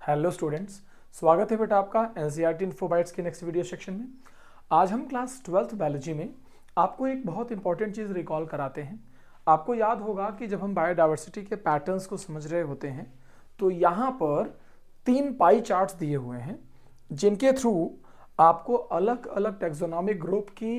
Hello students, स्वागत है बेटा आपका एनसीईआरटी इन्फोबाइट्स के नेक्स्ट वीडियो सेक्शन में। आज हम क्लास 12th बायोलॉजी में आपको एक बहुत इंपॉर्टेंट चीज़ रिकॉल कराते हैं। आपको याद होगा कि जब हम बायोडाइवर्सिटी के पैटर्न्स को समझ रहे होते हैं तो यहाँ पर 3 पाई चार्ट्स दिए हुए हैं जिनके थ्रू आपको अलग अलग टेक्सोनॉमिक ग्रुप की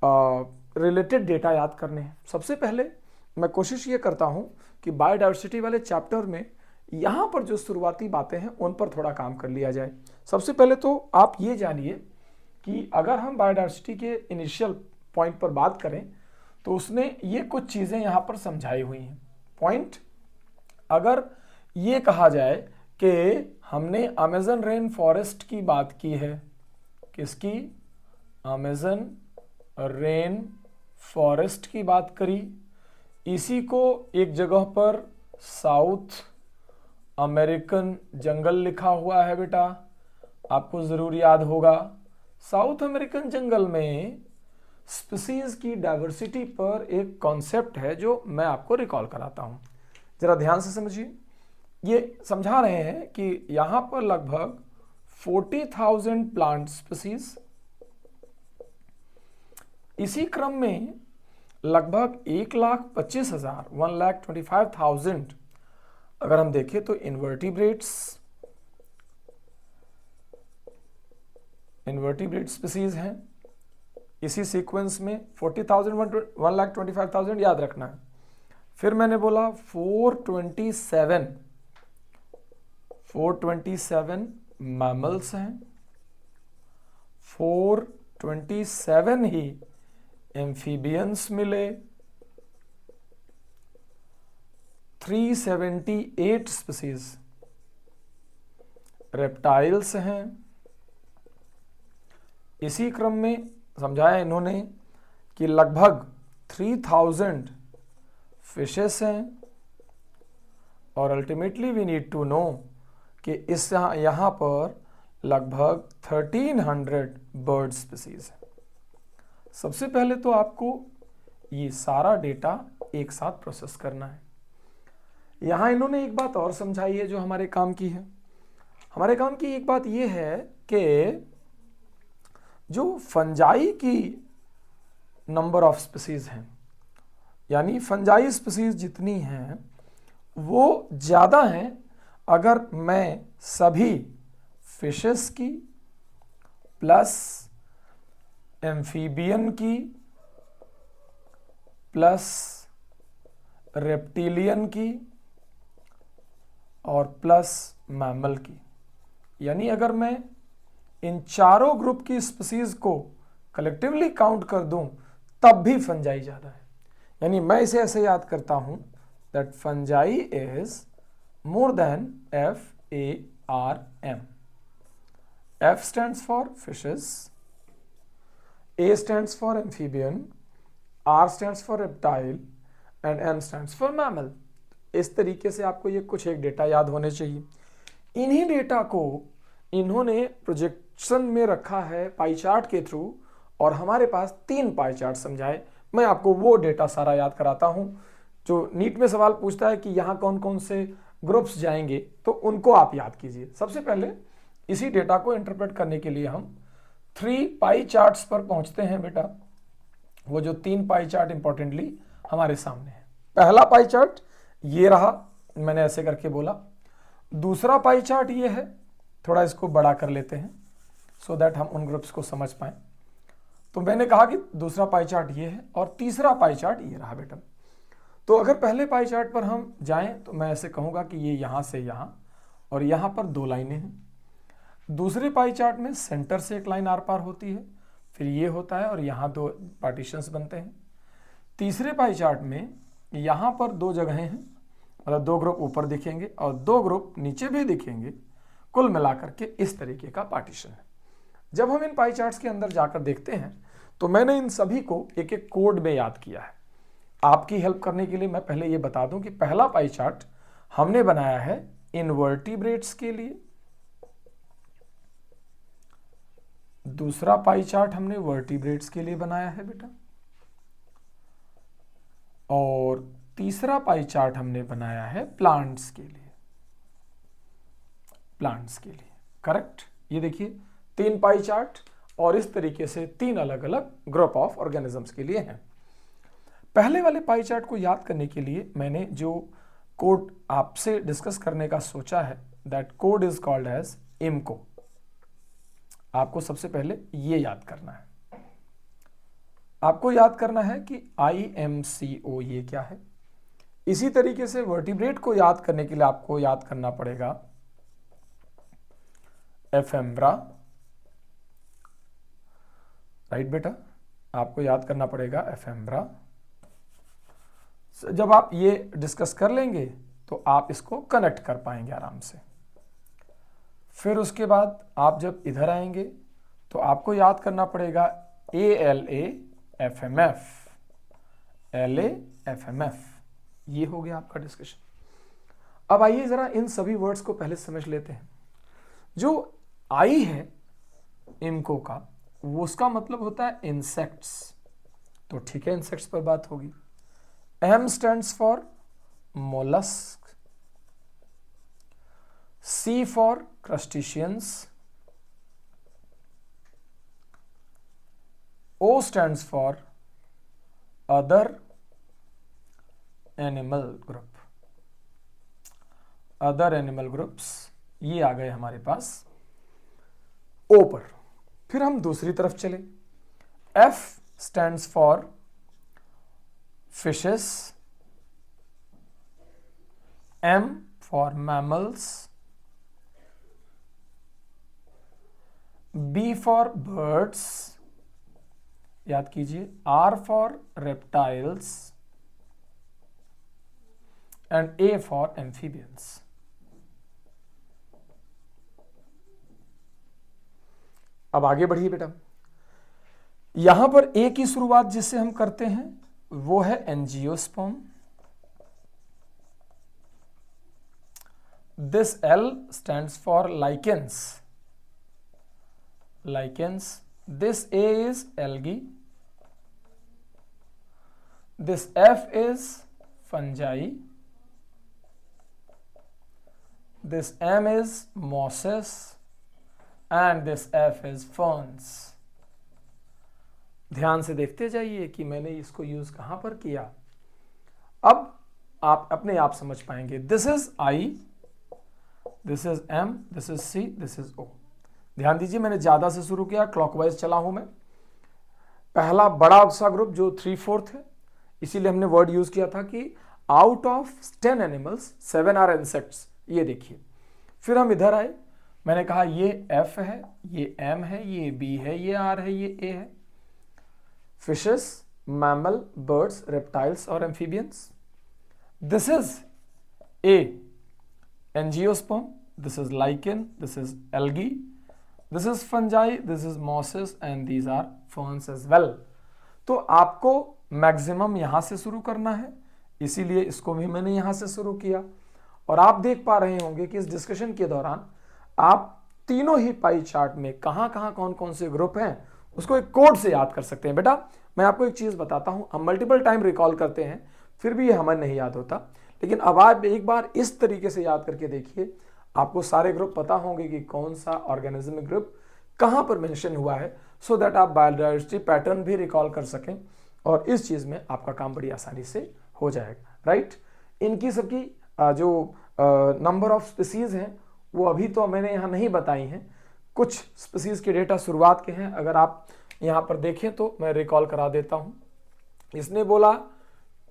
रिलेटेड डेटा याद करने हैं। सबसे पहले मैं कोशिश ये करता हूँ कि बायोडाइवर्सिटी वाले चैप्टर में यहाँ पर जो शुरुआती बातें हैं उन पर थोड़ा काम कर लिया जाए। सबसे पहले तो आप ये जानिए कि अगर हम बायोडाइवर्सिटी के इनिशियल पॉइंट पर बात करें तो उसने ये कुछ चीज़ें यहाँ पर समझाई हुई हैं। पॉइंट अगर ये कहा जाए कि हमने अमेज़न रेन फॉरेस्ट की बात की है, किसकी? अमेज़न रेन फॉरेस्ट की बात करी, इसी को एक जगह पर साउथ अमेरिकन जंगल लिखा हुआ है बेटा, आपको ज़रूर याद होगा। साउथ अमेरिकन जंगल में स्पीसीज की डाइवर्सिटी पर एक कॉन्सेप्ट है जो मैं आपको रिकॉल कराता हूँ। ज़रा ध्यान से समझिए। ये समझा रहे हैं कि यहाँ पर लगभग 40,000 प्लांट स्पीसीज, इसी क्रम में लगभग 1,25,000 1,25,000 अगर हम देखें तो इन्वर्टिब्रेट्स स्पीसीज हैं। इसी सीक्वेंस में 40,000 1,25,000 याद रखना है। फिर मैंने बोला 427 मैमल्स हैं, 427 ही एम्फीबियंस मिले, 378 स्पीसीज रेप्टाइल्स हैं। इसी क्रम में समझाया इन्होंने कि लगभग 3,000 फिशेस हैं और ultimately we need to know कि इस यहाँ पर लगभग 1,300 बर्ड स्पीसीज है। सबसे पहले तो आपको ये सारा डेटा एक साथ प्रोसेस करना है। यहाँ इन्होंने एक बात और समझाई है जो हमारे काम की है। हमारे काम की एक बात यह है कि जो फंजाई की नंबर ऑफ स्पीसीज हैं, यानी फंजाई स्पीसीज जितनी हैं वो ज़्यादा हैं अगर मैं सभी फिशेस की प्लस एम्फीबियन की प्लस रेप्टिलियन की और प्लस मैमल की, यानी अगर मैं इन चारों ग्रुप की स्पीसीज को कलेक्टिवली काउंट कर दूं तब भी फंजाई ज़्यादा है। यानी मैं इसे ऐसे याद करता हूं that fungi is more than FARM। F stands for fishes, A stands for amphibian, R stands for reptile and M stands for mammal। इस तरीके से आपको ये कुछ एक डेटा याद होने चाहिए। इन्हीं डेटा को इन्होंने प्रोजेक्शन में रखा है पाई चार्ट के थ्रू और हमारे पास 3 पाई चार्ट समझाए। मैं आपको वो डेटा सारा याद कराता हूँ जो नीट में सवाल पूछता है कि यहाँ कौन कौन से ग्रुप्स जाएंगे, तो उनको आप याद कीजिए। सबसे पहले इसी डेटा को इंटरप्रेट करने के लिए हम 3 पाई चार्ट्स पर पहुँचते हैं बेटा। वो जो 3 पाई चार्ट इंपॉर्टेंटली हमारे सामने है। पहला पाई चार्ट ये रहा, मैंने ऐसे करके बोला। दूसरा पाई चार्ट ये है, थोड़ा इसको बड़ा कर लेते हैं सो दैट हम उन ग्रुप्स को समझ पाएं। तो मैंने कहा कि दूसरा पाई चार्ट ये है और तीसरा पाई चार्ट ये रहा बेटा। तो अगर पहले पाई चार्ट पर हम जाएं तो मैं ऐसे कहूँगा कि ये यहाँ से यहाँ और यहाँ पर 2 लाइनें हैं। दूसरे पाई चार्ट में सेंटर से एक लाइन आर पार होती है, फिर ये होता है और यहाँ 2 पार्टीशंस बनते हैं। तीसरे पाई चार्ट में यहाँ पर 2 जगहें हैं, मतलब 2 ग्रुप ऊपर दिखेंगे और 2 ग्रुप नीचे भी दिखेंगे। कुल मिलाकर के इस तरीके का पार्टीशन है। जब हम इन पाई चार्ट्स के अंदर जाकर देखते हैं तो मैंने इन सभी को एक एक कोड में याद किया है। आपकी हेल्प करने के लिए मैं पहले ये बता दूं कि पहला पाई चार्ट हमने बनाया है इनवर्टिब्रेट्स के लिए, दूसरा पाई चार्ट हमने वर्टिब्रेट्स के लिए बनाया है बेटा, और तीसरा पाई चार्ट हमने बनाया है प्लांट्स के लिए। प्लांट्स के लिए। करेक्ट। ये देखिए 3 पाई चार्ट और इस तरीके से 3 अलग अलग ग्रुप ऑफ ऑर्गेनिजम्स के लिए हैं। पहले वाले पाई चार्ट को याद करने के लिए मैंने जो कोड आपसे डिस्कस करने का सोचा है, that code is called as IMCO। आपको सबसे पहले ये याद करना है। आपको याद करना है कि IMCO ये क्या है। इसी तरीके से वर्टिब्रेट को याद करने के लिए आपको याद करना पड़ेगा एफेम्ब्रा। राइट बेटा, आपको याद करना पड़ेगा एफेम्ब्रा। जब आप ये डिस्कस कर लेंगे तो आप इसको कनेक्ट कर पाएंगे आराम से। फिर उसके बाद आप जब इधर आएंगे तो आपको याद करना पड़ेगा ALAFMF। LAFMF ये हो गया आपका डिस्कशन। अब आइए जरा इन सभी वर्ड्स को पहले समझ लेते हैं। जो I है IMCO का, वो उसका मतलब होता है इंसेक्ट्स। तो ठीक है, इंसेक्ट्स पर बात होगी। M stands for mollusk, C for crustaceans, O stands for other animal group, other animal groups। ये आ गए हमारे पास O पर। फिर हम दूसरी तरफ चले। F stands for fishes, M for mammals, B for birds, याद कीजिए, R for reptiles and A for amphibians। अब आगे बढ़िए बेटा। यहां पर A की शुरुआत जिससे हम करते हैं वो है angiosperm. This L stands for lichens, lichens। This A is algae, this F is fungi, this M is mosses and this F is ferns। ध्यान से देखते जाइए कि मैंने इसको यूज कहां पर किया। अब आप अपने आप समझ पाएंगे। This is I, this is M, this is C, this is O। ध्यान दीजिए, मैंने ज्यादा से शुरू किया, क्लॉकवाइज चला हूं मैं। पहला बड़ा सा ग्रुप जो 3/4 है, इसीलिए हमने वर्ड यूज किया था कि out of 10 animals 7 are insects. ये देखिए, फिर हम इधर आए, मैंने कहा ये F है, ये M है, ये B है, ये R है, ये A है। Fishes, mammal, birds, reptiles और amphibians। This is A, angiosperm, this is lichen, this is algae, this is fungi, this is mosses and these are ferns as well। तो आपको मैक्सिमम यहां से शुरू करना है, इसीलिए इसको भी मैंने यहां से शुरू किया। और आप देख पा रहे होंगे कि इस डिस्कशन के दौरान आप तीनों ही पाई चार्ट में कहां कहां कौन कौन से ग्रुप हैं उसको एक कोड से याद कर सकते हैं। बेटा मैं आपको एक चीज बताता हूं, हम मल्टीपल टाइम रिकॉल करते हैं फिर भी ये हमें नहीं याद होता, लेकिन अब आप एक बार इस तरीके से याद करके देखिए, आपको सारे ग्रुप पता होंगे कि कौन सा ऑर्गेनिज्म ग्रुप कहां पर मेंशन हुआ है, सो दैट आप बायोडाइवर्सिटी पैटर्न भी रिकॉल कर सकें और इस चीज में आपका काम बड़ी आसानी से हो जाएगा। राइट। इनकी सबकी जो नंबर ऑफ स्पीसीज हैं वो अभी तो मैंने यहाँ नहीं बताई हैं, कुछ स्पीसीज के डेटा शुरुआत के हैं। अगर आप यहाँ पर देखें तो मैं रिकॉल करा देता हूँ। इसने बोला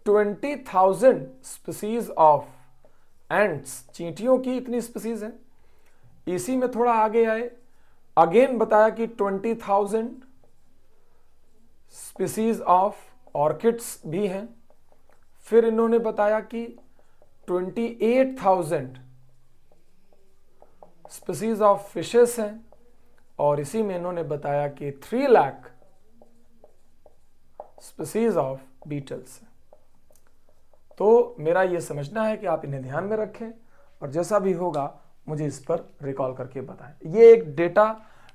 20,000 स्पीसीज ऑफ एंट्स, चींटियों की इतनी स्पीसीज हैं। इसी में थोड़ा आगे आए, अगेन बताया कि 20,000 स्पीसीज ऑफ ऑर्किड्स भी हैं। फिर इन्होंने बताया कि 28,000 स्पीसीज ऑफ फिशेस हैं और इसी में इन्होंने बताया कि 3 लाख स्पीसीज ऑफ बीटल्स हैं। तो मेरा ये समझना है कि आप इन्हें ध्यान में रखें और जैसा भी होगा मुझे इस पर रिकॉल करके बताएं। ये एक डेटा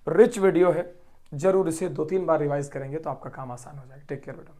रिच वीडियो है, जरूर इसे 2-3 बार रिवाइज करेंगे तो आपका काम आसान हो जाएगा। टेक केयर बेटा।